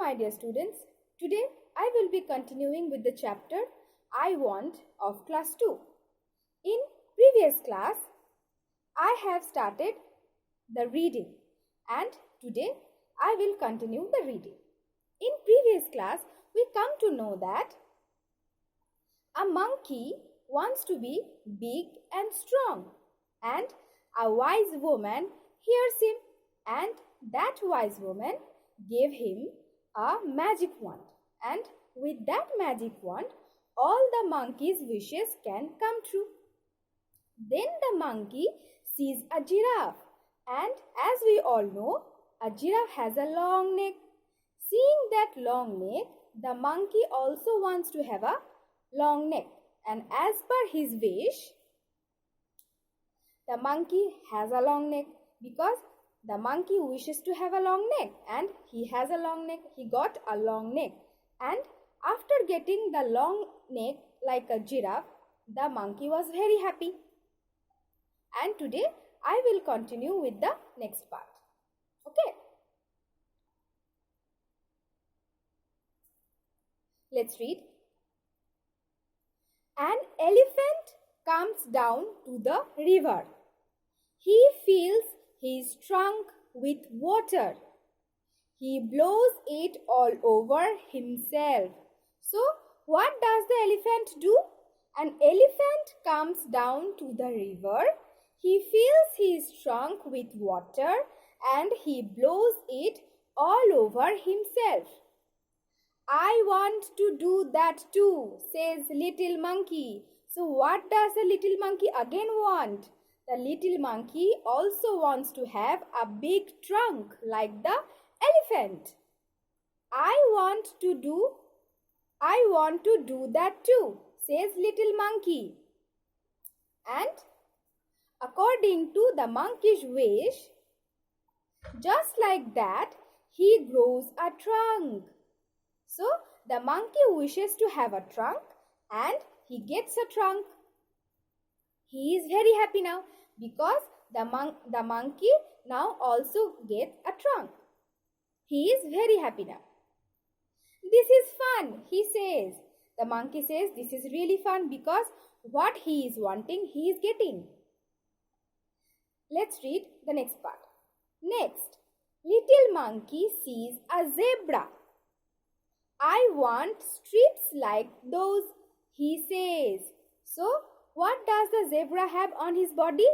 my dear students. Today I will be continuing with the chapter I Want of class 2. In previous class, I have started the reading and today I will continue the reading. In previous class, we come to know that a monkey wants to be big and strong, and a wise woman hears him, and that wise woman gave him a magic wand, and with that magic wand all the monkey's wishes can come true. Then the monkey sees a giraffe, and as we all know, a giraffe has a long neck. Seeing that long neck, the monkey also wants to have a long neck, and as per his wish, the monkey has a long neck because the monkey wishes to have a long neck and he has a long neck. He got a long neck, and after getting the long neck like a giraffe, the monkey was very happy. And today I will continue with the next part. Okay. Let's read. An elephant comes down to the river. He fills his trunk with water. He blows it all over himself. So, what does the elephant do? An elephant comes down to the river. He fills his trunk with water and he blows it all over himself. I want to do that too, says little monkey. So what does the little monkey again want? The little monkey also wants to have a big trunk like the elephant. I want to do that too, says little monkey. And according to the monkey's wish, just like that, he grows a trunk. So, the monkey wishes to have a trunk and he gets a trunk. He is very happy now because the monkey now also gets a trunk. He is very happy now. This is fun, he says. The monkey says this is really fun because what he is wanting, he is getting. Let's read the next part. Next, little monkey sees a zebra. I want strips like those, he says. So, what does the zebra have on his body?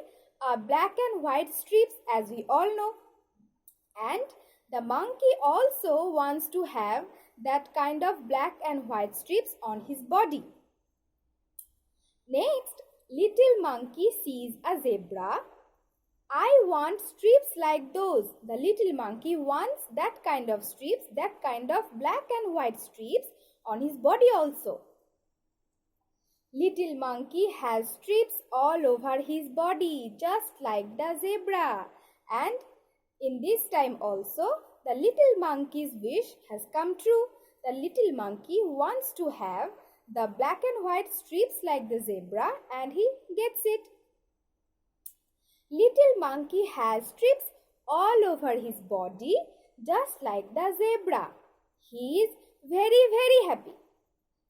Black and white strips, as we all know. And the monkey also wants to have that kind of black and white strips on his body. Next, little monkey sees a zebra. I want strips like those. The little monkey wants that kind of strips, that kind of black and white strips on his body also. Little monkey has strips all over his body, just like the zebra. And in this time also, the little monkey's wish has come true. The little monkey wants to have the black and white strips like the zebra, and he gets it. Little monkey has strips all over his body, just like the zebra. He is very happy.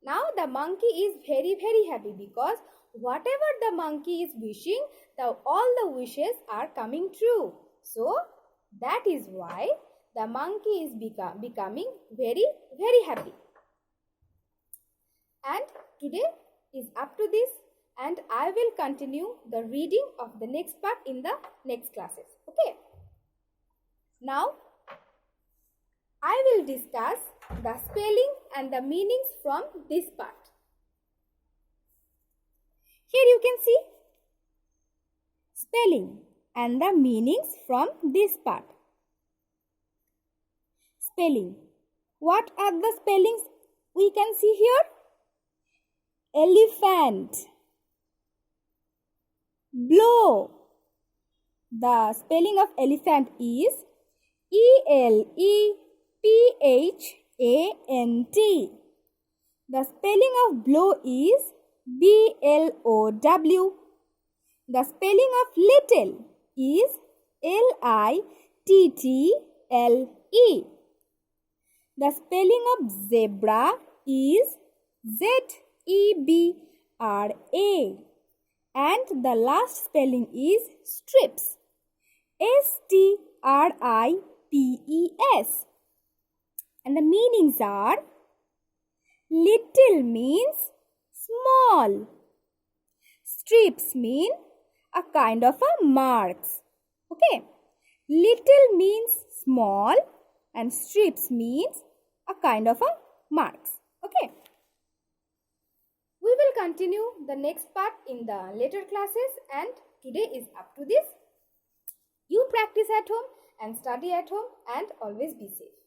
Now the monkey is very happy because whatever the monkey is wishing, all the wishes are coming true. So that is why the monkey is becoming very happy. And today is up to this. And I will continue the reading of the next part in the next classes. Okay. Now, I will discuss the spelling and the meanings from this part. Here you can see spelling and the meanings from this part. Spelling. What are the spellings we can see here? Elephant. Blow. The spelling of elephant is E-L-E-P-H-A-N-T. The spelling of blow is B-L-O-W. The spelling of little is L-I-T-T-L-E. The spelling of zebra is Z-E-B-R-A. And the last spelling is strips. S-T-R-I-P-E-S. And the meanings are: little means small. Strips mean a kind of a marks. Okay. Little means small and strips means a kind of a marks. Okay. We will continue the next part in the later classes, and today is up to this. You practice at home and study at home and always be safe.